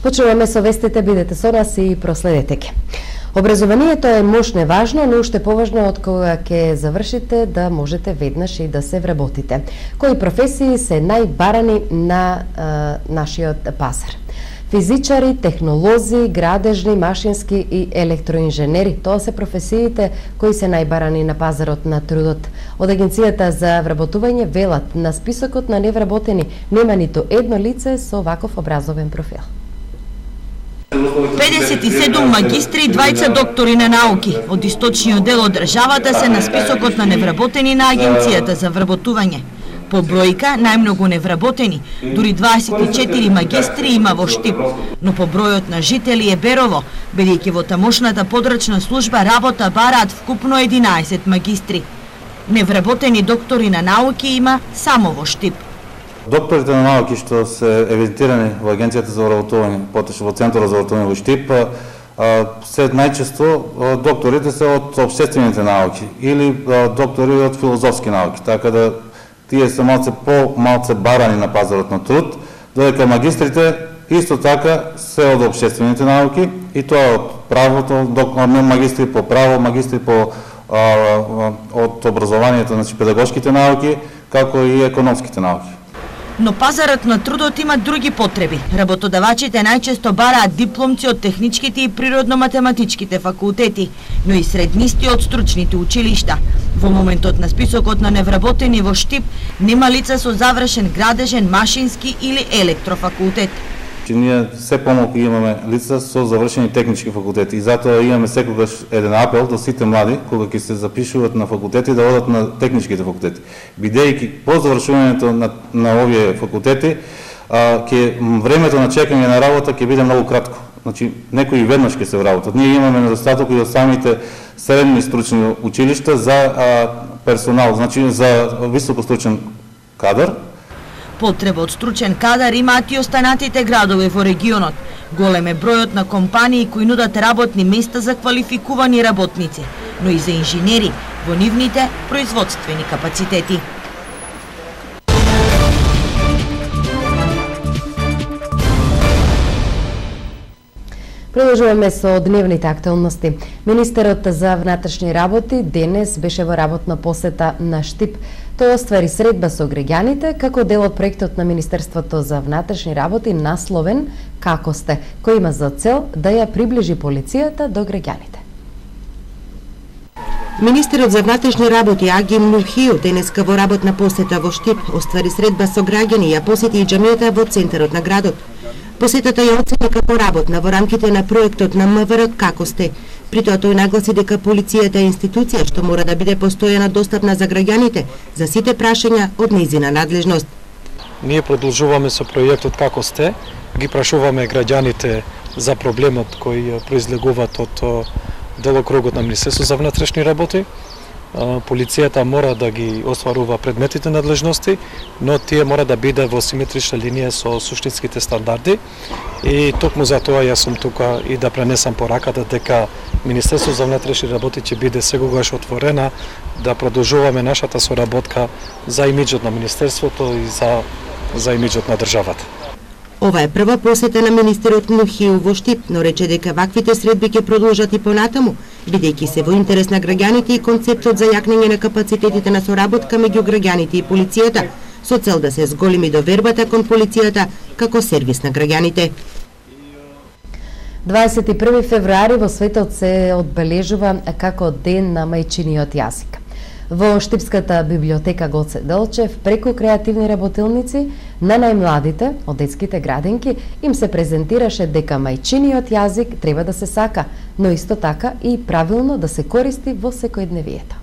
Почнуваме со вестите, бидете со нас и проследете ги. Образованието е мощно важно, но уште поважно од кога ќе завршите да можете веднаш и да се вработите. Кои професии се најбарани на нашиот пазар? Физичари, технолози, градежни, машински и електроинженери. Тоа се професиите кои се најбарани на пазарот на трудот. Од Агенцијата за вработување велат, на списокот на невработени нема ниту едно лице со ваков образовен профил. 57 магистри и 20 доктори на науки од источниот дел од државата се на списокот на невработени на Агенцијата за вработување. По бројка, најмногу невработени, дури 24 магистри има во Штип, но по бројот на жители е Берово, бидејќи во тамошната подрачна служба работа бараат вкупно 11 магистри. Невработени доктори на науки има само во Штип. Докторите на науки што се евидентирани во Агенцијата за вработување, потоа во Центарот за вработување во Штип, се најчесто докторите се од општествените науки или доктори од филозофски науки, така да тие се малце барани на пазарот на труд, додека магистрите исто така се од општествените науки и тоа од правото, магистри по право, магистри по од образованието, значи педагошките науки, како и економските науки. Но пазарот на трудот има други потреби. Работодавачите најчесто бараат дипломци од техничките и природно-математичките факултети, но и среднисти од стручните училишта. Во моментот на списокот на невработени во Штип нема лица со завршен градежен, машински или електрофакултет. Ние се помалку имаме лица со завршени технички факултети и затоа имаме секогаш еден апел до сите млади кога ќе се запишуваат на факултети да одат на техничките факултети. Бидејќи по завршувањето на овие факултети времето на чекање на работа ќе биде многу кратко. Значи некои веднаш ќе се вработат. Ние имаме недостаток и од самите средни стручни училишта за персонал, значи за високостручен кадар. Потреба од стручен кадар имаат и останатите градови во регионот. Голем е бројот на компании кои нудат работни места за квалификувани работници, но и за инженери во нивните производствени капацитети. Продолжуваме со дневните актуалности. Министерот за внатрешни работи денес беше во работна посета на Штип. Тој оствари средба со граѓаните како дел од проектот на Министерството за внатрешни работи насловен "Како сте", кој има за цел да ја приближи полицијата до граѓаните. Министерот за внатрешни работи Агим Нухио денеска во работна посета во Штип оствари средба со граѓани и ја посети и џамијата во центарот на градот. Посетата ја оцени како работна во рамките на проектот на МВР "Како сте". При тоа тој нагласи дека полицијата е институција што мора да биде постојано достапна за граѓаните за сите прашања од нејзина надлежност. Ние продолжуваме со проектот "Како сте", ги прашуваме граѓаните за проблемот кој произлегуваат од делокругот на Министерството за внатрешни работи. Полицијата мора да ги остварува предметите надлежности, но тие мора да биде во симетрична линија со суштинските стандарди. И токму за тоа јас сум тука и да пренесам пораката дека Министерството за внатрешни работи ќе биде секогаш отворена да продолжуваме нашата соработка за имиџот на Министерството и за имиџот на државата. Ова е прва посета на министерот Нухио во Штип, но рече дека ваквите средби ќе продолжат и понатаму, бидејќи се во интерес на граѓаните и концептот за јакнење на капацитетите на соработка меѓу граѓаните и полицијата, со цел да се зголеми довербата кон полицијата како сервис на граѓаните. 21 февруари во светот се одбележува како Ден на мајчиниот јазик. Во Штипската библиотека Гоце Делчев, преку креативни работилници на најмладите од детските градинки им се презентираше дека мајчиниот јазик треба да се сака, но исто така и правилно да се користи во секојдневието.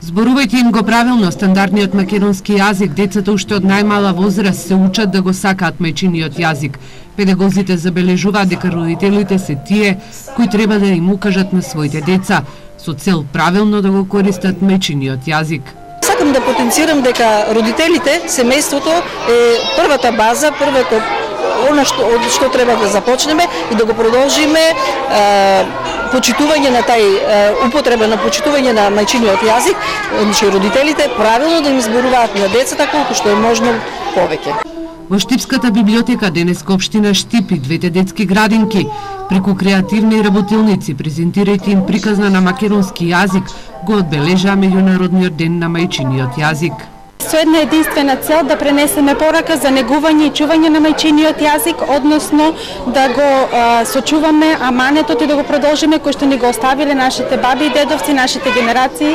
Зборувајќи им го правилно стандардниот македонски јазик, децата уште од најмала возраст се учат да го сакаат мајчиниот јазик. Педагозите забележуваат дека родителите се тие кои треба да им укажат на своите деца, со цел правилно да го користат мајчиниот јазик. Сакам да потенцирам дека родителите, семејството е првата база, првото она што треба да започнеме и да го продолжиме почитување на употреба на почитување на мајчиниот јазик, значи родителите правилно да им зборуваат на децата колку што е можно повеќе. Во Штипската библиотека денеска општина Штип и двете детски градинки преку креативни работилници, презентирајќи им приказна на македонски јазик, го одбележаа меѓународниот ден на мајчиниот јазик. Со една единствена цел да пренесеме порака за негување и чување на мајчиниот јазик, односно да го сочуваме аманетот и да го продолжиме кој што ни го оставиле нашите баби и дедовци, нашите генерации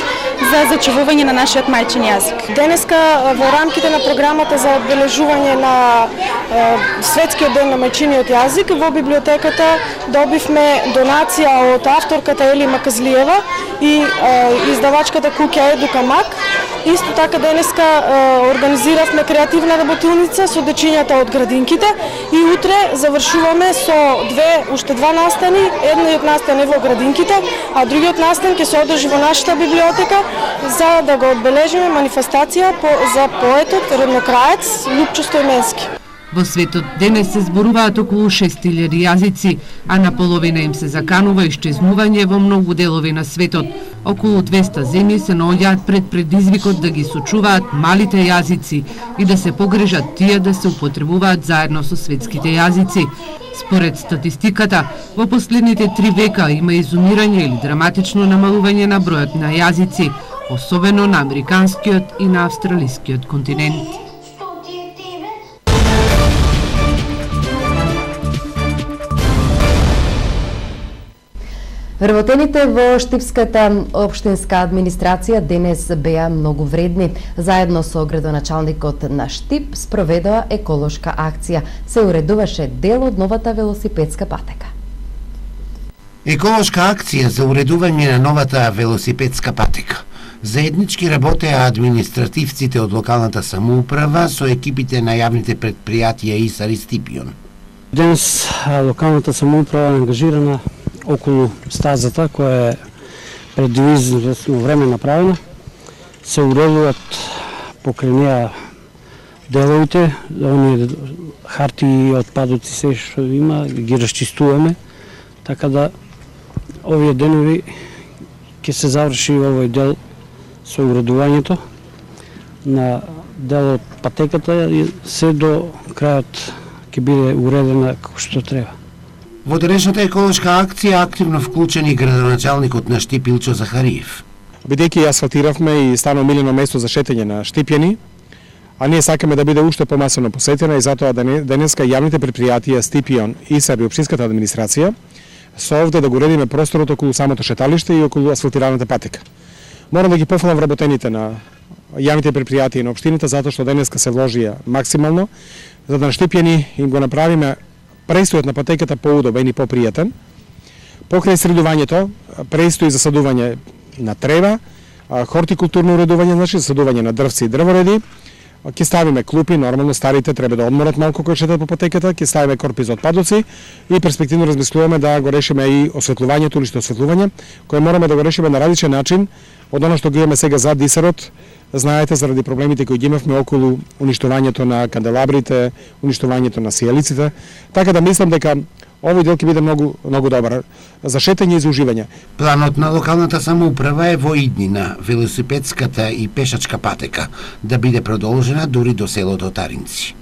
за зачувување на нашиот мајчин јазик. Денеска во рамките на програмата за одбележување на Светскиот ден на мајчиниот јазик во библиотеката добивме донација од авторката Ели Маказлиева и издавачката Куќа Едука Мак. Исто така денеска организиравме креативна работилница со дечињата од градинките и утре завршуваме со уште два настани, едниот настан е во градинките, а другиот настан ќе се одржи во нашата библиотека за да го одбележиме манифестација за поетот, роднокраец Лупчо Стојменски. Во светот денес се зборуваат околу 6000 јазици, а на половина им се заканува исчезнување во многу делови на светот. Околу 200 земји се наоѓаат пред предизвикот да ги сочуваат малите јазици и да се погрежат тие да се употребуваат заедно со светските јазици. Според статистиката, во последните 3 века има изумирање или драматично намалување на бројот на јазици, особено на американскиот и на австралискиот континент. Вработените во Штипската општинска администрација денес беа многу вредни. Заедно со градоначалникот на Штип спроведоа еколошка акција. Се уредуваше дел од новата велосипедска патека. Еколошка акција за уредување на новата велосипедска патека. Заеднички работеа административците од локалната самоуправа со екипите на јавните предпријатија ИСАР и Стипион. Денес локалната самоуправа е ангажирана околу стазата која е преди известно време направена. Се уредуваат покрај неа деловите, оние хартии и отпадоци се што има, ги расчистуваме, така да овие денови ќе се заврши овој дел со уредувањето на делот патеката и се до крајот ќе биде уредена како што треба. Во денешната еколошка акција активно вклучени градоначалникот на Штип Илчо Захариев. Бидејќи асфалтиравме и стана милено место за шетање на штипјани, а ние сакаме да биде уште помасено посетена и затоа денеска јавните предпријатија Стипион, ИСАР и општинската администрација со овде да го уредиме просторот околу самото шеталиште и околу асфалтираната патека. Морам да ги пофалам вработените на јавните предпријатија и на општините затоа што денеска се вложија максимално за да на штипјани им го направиме престојот на патеката поудобен и попријатен. Покрај средувањето престои засадување на трева, хортикултурно уредување, значи засадување на дрвци и дрвореди. Ќе ставиме клупи, нормално старите треба да одморат малку кога шетат по патеката, ќе ставиме корпи за отпадоци и перспективно размислуваме да го решиме и осветлувањето, уличното осветлување, кое мораме да го решиме на различен начин од оно што го имаме сега зад Исарот. Знаете, заради проблемите кои ги имавме околу уништувањето на канделабрите, уништувањето на сијалиците, така да мислам дека овој дел ќе биде многу добар за шетање и за уживање. Планот на локалната самоуправа е во иднина велосипедската и пешачка патека да биде продолжена дури до селото Таринци.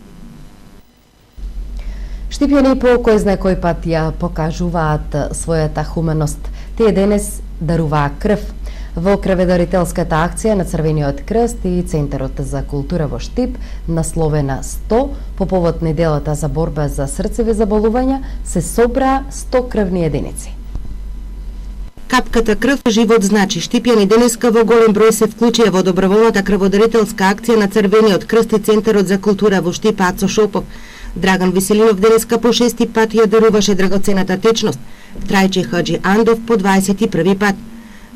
Штипјани по кој знае кој пат ја покажуваат својата хуманост. Тие денес даруваа крв. Во крведарителската акција на Црвениот крст и Центарот за култура во Штип, насловена 100, по повод неделата за борба за срцеви заболувања, се собраа 100 крвни единици. Капката крв живот значи. Штипјани денеска во голем број се вклучија во доброволната крводарителска акција на Црвениот крст и Центарот за култура во Штип Ацо Шопов. Драган Веселинов денеска по 6 пат ја даруваше драгоцената течност. Трајче Хаджи Андов по 21 пат.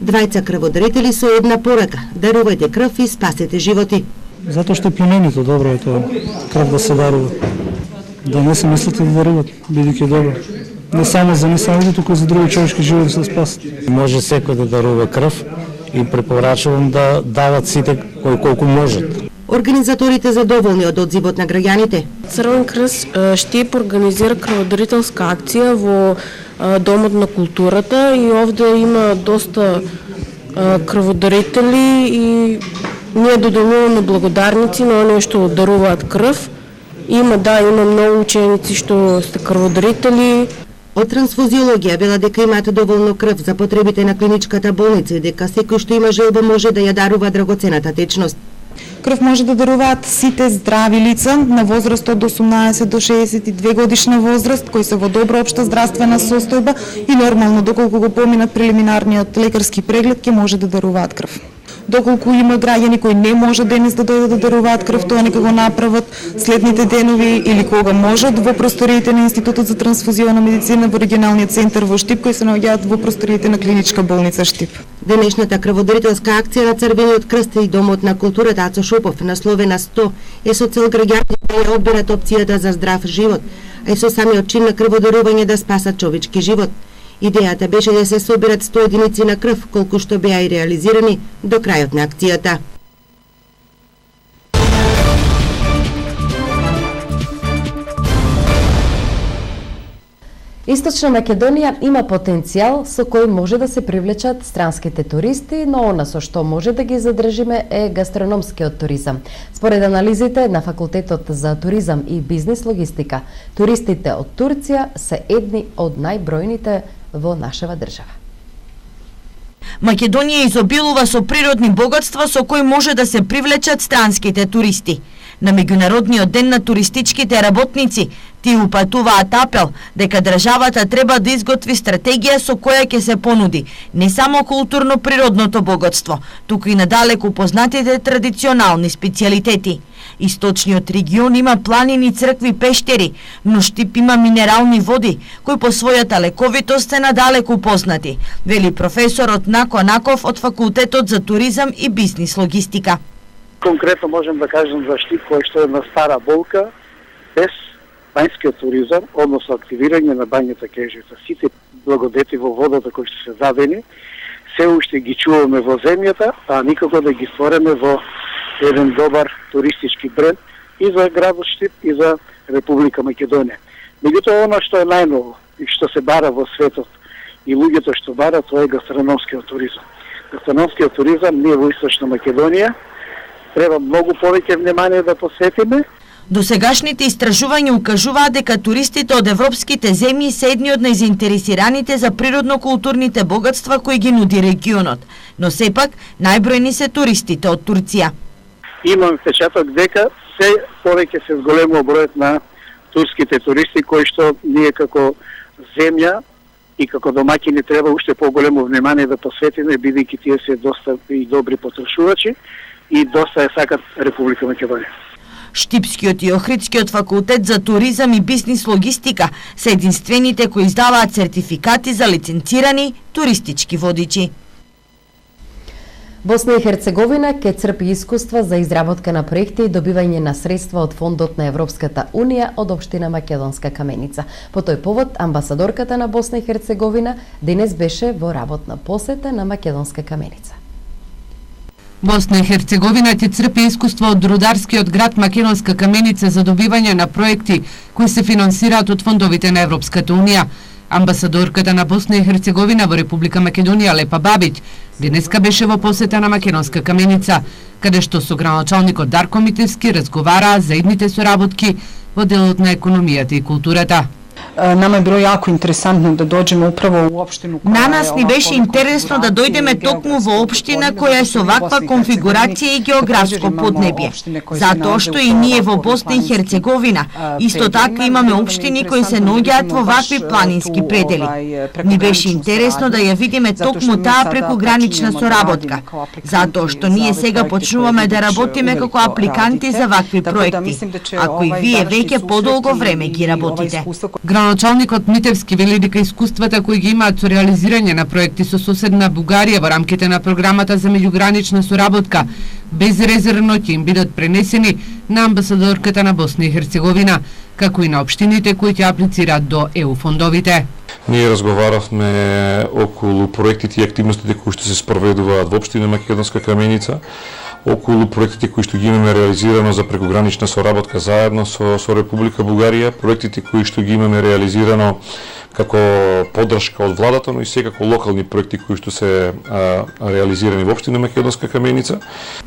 Двајца крводарители со една порака: дарувајте крв и спасете животи. Затоа што племенито добро е тоа, крв да се дарува. Да не се мислите да даруват, бидејќи добро. Не само за несамите, туку за други човечки животи да се спасат. Може секој да дарува крв и препорачувам да дават сите колку можат. Организаторите задоволни од одзивот на граѓаните. Црвен крст Штип организира крводарителска акција во Домот на културата и овде има доста крводарители и ние доделуваме благодарници на оние што даруваат крв Има многу ученици што се крводарители. Од трансфузиологија вела дека имаат доволно крв за потребите на клиничката болница и дека секој што има желба може да ја дарува драгоцената течност. Крв може да даруваат сите здрави лица на возраст од 18 до 62 годишна возраст, кои се во добра општа здравствена состојба и нормално доколку го поминат прелиминарниот лекарски преглед ќе може да даруваат крв. Доколку има граѓани кои не може денес да дојдат да даруваат крв, тоа нека го направат следните денови или кога можат во просториите на Институтот за трансфузиона медицина во регионалниот центар во Штип, кои се наоѓаат во просториите на клиничка болница Штип. Денешната крводарителска акција на Црвениот крст и Домот на културата Ацо Шопов, насловена 100, е со цел граѓаните да ја одберат опцијата за здрав живот, а и со самиот чин на крводарување да спасат човечки живот. Идејата беше да се соберат 100 единици на крв, колку што беа и реализирани до крајот на акцијата. Источна Македонија има потенцијал со кој може да се привлечат странските туристи, но она со што може да ги задржиме е гастрономскиот туризам. Според анализите на Факултетот за туризам и бизнис логистика, туристите од Турција се едни од најбројните во нашава држава. Македонија изобилува со природни богатства со кои може да се привлечат странските туристи. На Меѓународниот ден на туристичките работници тие упатуваат апел дека државата треба да изготви стратегија со која ќе се понуди не само културно-природното богатство, туку и надалеку познатите традиционални специјалитети. Источниот регион има планини, цркви, пештери, но Штип има минерални води, кои по својата лековитост се надалеку познати, вели професорот Нако Наков од Факултетот за туризам и бизнис логистика. Конкретно можем да кажем за Штип, кој што е на стара болка, без бањскиот туризам, односно активирање на бањата Кежица. Сите благодети во водата кои што се дадени, се уште ги чуваме во земјата, а никако да ги створиме во еден добар туристички бренд и за градот Штип и за Република Македонија. Меѓутоа, оно што е најново и што се бара во светот и луѓето што барат, тоа е гастрономскиот туризам. Гастрономскиот туризам ние во Источна Македонија треба многу повеќе внимание да посветиме. Досегашните истражувања укажуваат дека туристите од европските земји се едни од најзаинтересираните за природно-културните богатства кои ги нуди регионот, но сепак најбројни се туристите од Турција. Имам впечаток дека се повеќе се зголемува бројот на турските туристи кои што ние како земја и како домаќини треба уште поголемо внимание да посветиме, бидејќи тие се доста и добри потрошувачи и доста сакат Република Македонија. Штипскиот и Охридскиот факултет за туризам и бизнис логистика се единствените кои издаваат сертификати за лиценцирани туристички водичи. Босна и Херцеговина ќе црпи искуства за изработка на проекти и добивање на средства од фондот на Европската Унија од општина Македонска Каменица. По тој повод, амбасадорката на Босна и Херцеговина денес беше во работна посета на Македонска Каменица. Босна и Херцеговина ќе црпи искуство од рударскиот град Македонска Каменица за добивање на проекти кои се финансираат од фондовите на Европската Унија. Амбасадорката на Босна и Херцеговина во Република Македонија Лепа Бабиќ денеска беше во посета на Македонска Каменица, каде што со граначалникот Дарко Митевски разговараа за идните соработки во делот на економијата и културата. Nama je bilo jako interesantno da dođemo upravo u opštinu koja На нас ни беше интересно да дојдеме токму во општина која е со ваква конфигурација и географско поднебје. Затоа што и ние во Босна и Херцеговина исто така имаме општини кои се наоѓаат во вакви планински предели. Ни беше интересно да ја видиме токму таа прекогранична соработка, затоа што ние сега почнуваме да работиме како апликанти за вакви проекти, а кои вие веќе подолго време ги работите. Граначалникот Митевски вели дека искуствата кои ги имаат со реализирање на проекти со соседна Бугарија во рамките на програмата за меѓугранична соработка безрезервно ќе им бидат пренесени на амбасадорката на Босна и Херцеговина, како и на општините кои ќе аплицираат до ЕУ фондовите. Ние разговаравме околу проектите и активностите кои што се спроведуваат во општина Македонска Каменица, околу проектите кои што ги имаме реализирано за прекогранична соработка заедно со Република Бугарија, проектите кои што ги имаме реализирано како поддршка од владата, но и секако локални проекти кои што се реализирани во општина Македонска Каменица.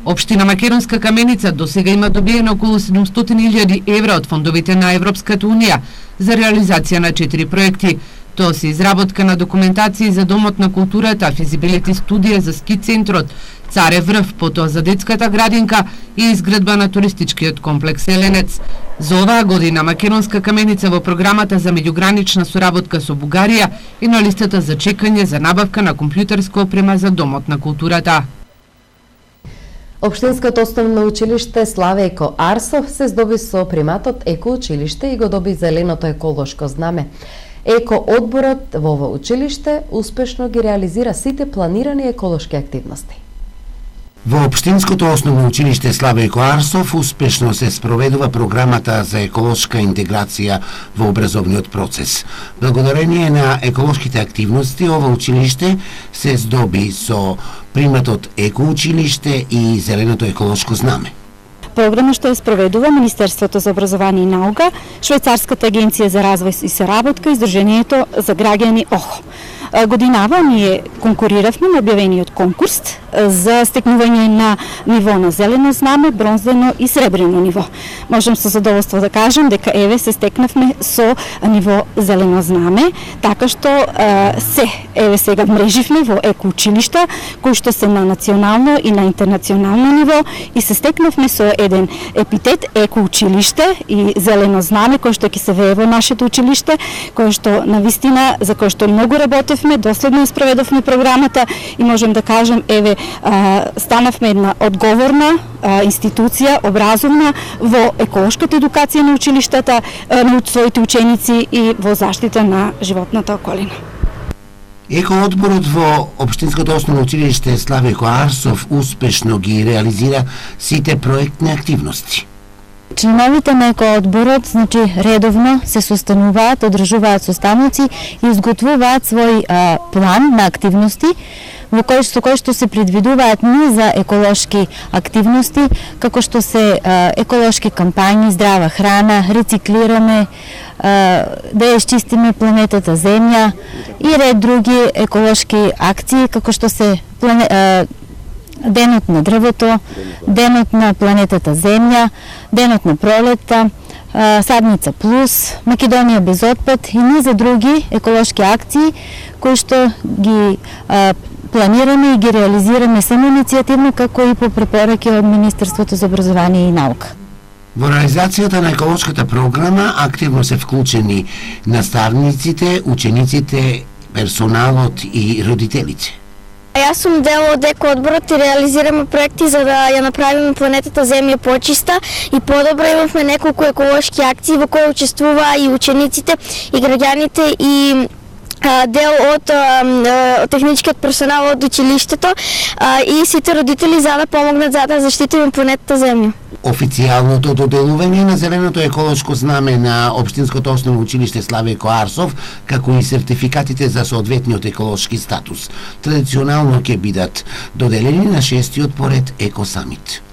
Општина Македонска Каменица досега има добиено околу 700.000 евра од фондовите на Европската унија за реализација на 4 проекти. Тоа се изработка на документации за Домот на културата, физибилити студија за ски центрот, Царев врв, потоа за детската градинка и изградба на туристичкиот комплекс Еленец. За оваа година Македонска Каменица во програмата за меѓугранична соработка со Бугарија и на листата за чекање за набавка на компјутерска опрема за Домот на културата. Општинското основно училиште Славејко Арсов се здоби со приматот Еко училиште и го доби зеленото еколошко знаме. Еко одборот во ова училиште успешно ги реализира сите планирани еколошки активности. Во Општинското основно училиште Славејко Арсов успешно се спроведува програмата за еколошка интеграција во образовниот процес. Благодарение на еколошките активности, ова училиште се здоби со приматот Еко училиште и зеленото еколошко знаме. Програма што ја спроведува Министерството за образование и наука, Швајцарската агенција за развој и соработка и Сдруженијето за граѓани ОХО. Годинава ние конкуриравме на објавениот конкурс за стекнување на ниво на зелено знаме, бронзено и сребрено ниво. Можам со задоволство да кажам дека еве се стекнавме со ниво зелено знаме, така што еве сега мреживме во еко училишта кои што се на национално и на интернационално ниво и се стекнавме со еден епитет еко училиште и зелено знаме кој што ќе се вее во нашето училиште, кој што навистина за кој што многу работевме, доследно испроведовме програмата и можем да кажем еве станавме една одговорна институција образовна во еколошката едукација на училиштата, на своите ученици и во заштита на животната околина. Еко одборот во Општинското основно училиште Славејко Арсов успешно ги реализира сите проектни активности. Членовите на екоодборот, редовно се состануваат, одржуваат состаноци и изготвуваат свој план на активности во кој што се предвидуваат низа еколошки активности, како што се еколошки кампањи, здрава храна, рециклираме, да ја изчистиме планетата Земја и ред други еколошки акции, како што се Денот на дрвото, Денот на планетата Земја, Денот на пролетта, Садница плюс, Македонија без отпад и низа други еколошки акции кои што ги планираме и ги реализираме само иницијативно, како и по препораки од Министерството за образование и наука. Во реализацијата на еколошката програма активно се вклучени наставниците, учениците, персоналот и родителите. Јас сум дел од еко одборот и реализираме проекти за да ја направиме планетата Земја почиста и подобра. Имавме неколку еколошки акции во кои учествуваа и учениците и граѓаните и дел од техничкиот персонал од училиштето и сите родители за да помогнат за да заштитиме планетата Земја. Официјалното доделување на зеленото еколошко знаме на Општинското основно училиште Славејко Арсов, како и сертификатите за соодветниот еколошки статус, традиционално ќе бидат доделени на 6-тиот поред Еко Самит.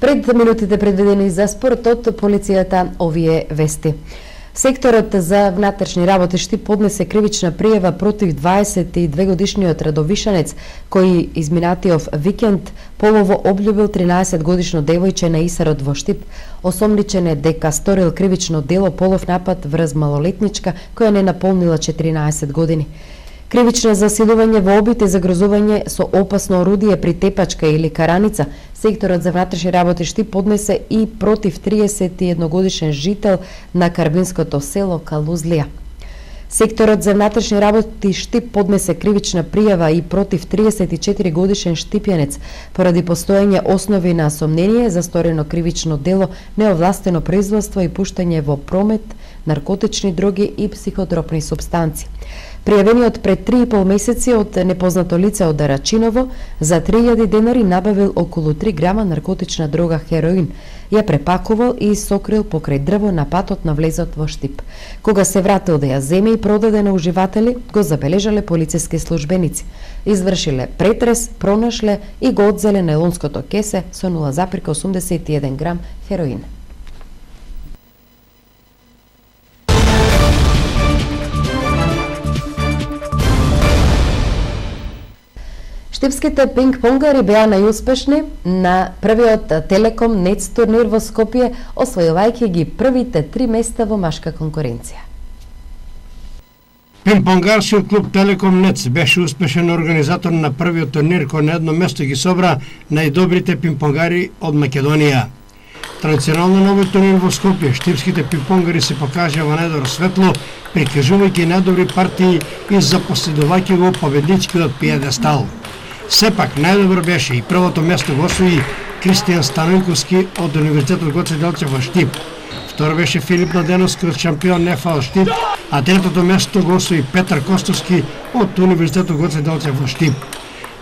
Пред минутите предвидени за спортот, полицијата овие вести. Секторот за внатрешни работи Штип поднесе кривична пријава против 22-годишниот радовишанец кој изминатиот викенд полово облюбил 13-годишно девојче на Исарот во Штип. Осомничен е дека сторил кривично дело полов напад врз малолетничка која не наполнила 14 години. Кривично засилување во обид и загрозување со опасно орудие при тепачка или караница, секторот за внатрешни работи Штип поднесе и против 31-годишен жител на карбинското село Калузлија. Секторот за внатрешни работи Штип поднесе кривична пријава и против 34-годишен штипјанец поради постоење основи на сомнение за сторено кривично дело, неовластено производство и пуштање во промет наркотични дроги и психотропни супстанци. Пријавениот пред 3,5 месеци од непознато лице од Рачиново за 3000 денари набавил околу 3 грама наркотична дрога хероин, ја препакувал и сокрил покрај дрво на патот на влезот во Штип. Кога се вратил да ја земе и продаде на уживатели, го забележале полициски службеници. Извршиле претрес, пронашле и го одзеле најлонското кесе со 0,81 грам хероин. Штипските пинг-понгари беа најуспешни на првиот Телеком Нец турнир во Скопје, освојувајќи ги првите 3 места во машка конкуренција. Пинг-понгарскиот клуб Телеком Нец беше успешен организатор на првиот турнир кој на едно место ги собра најдобрите пинг-понгари од Македонија. Традиционално на овој турнир во Скопје, штипските пинг-понгари се покажа во најдобро светло, прикажувајќи најдобри партии и запоследувајќи го победничкиот пиедестал. Сепак, најдобро беше и првото место го освои Кристијан Станојковски од Универзитетот Гоце Делчев во Штип. Второ беше Филип Младеновски од шампион НФА Штип, а третото место го освои Петар Костовски од Универзитетот Гоце Делчев во Штип.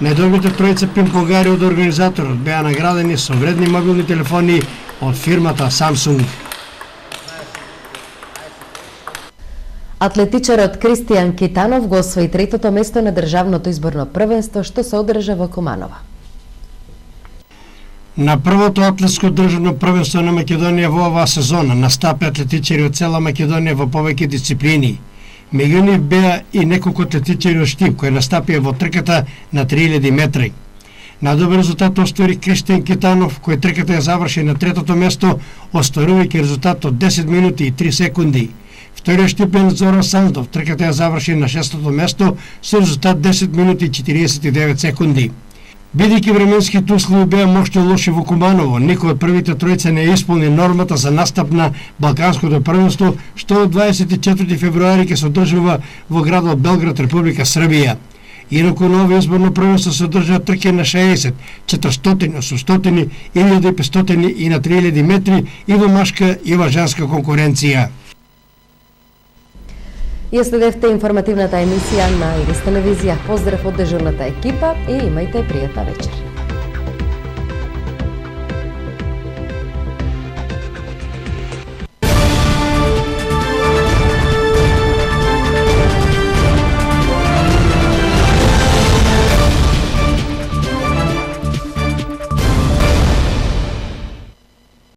Најдобрите тројца пинг-понгари од организаторот беа наградени со вредни мобилни телефони од фирмата Samsung. Атлетичарот Кристијан Китанов го освои третото место на државното изборно првенство што се одржа во Куманово. На првото атлетско државно првенство на Македонија во оваа сезона настапи атлетичари од цела Македонија во повеќе дисциплини. Меѓу нив беа и неколку атлетичари од Штип кои настапија во трката на 3000 метри. Најдобар резултат оствари Кристијан Китанов, кој трката ја заврши на третото место, остварувајќи резултат од 10 минути и 3 секунди. Вториот штипен Зоран Сандов трката ја заврши на 6-то место со резултат 10 минути и 49 секунди. Бидејќи временските услови беа мошно лоши во Куманово, никој од првите тројца не исполни нормата за настап на Балканското првенство, што од 24 февруари ќе се одржува во градот Белград, Република Србија. Инаку на ово изборно првенство се одржаат трки на 60, 400, 800, 1500 и на 3000 метри и во машка и во женска конкуренција. Ја следевте информативната емисија на Ирис телевизија. Поздрав од дежурната екипа и имајте пријатна вечер.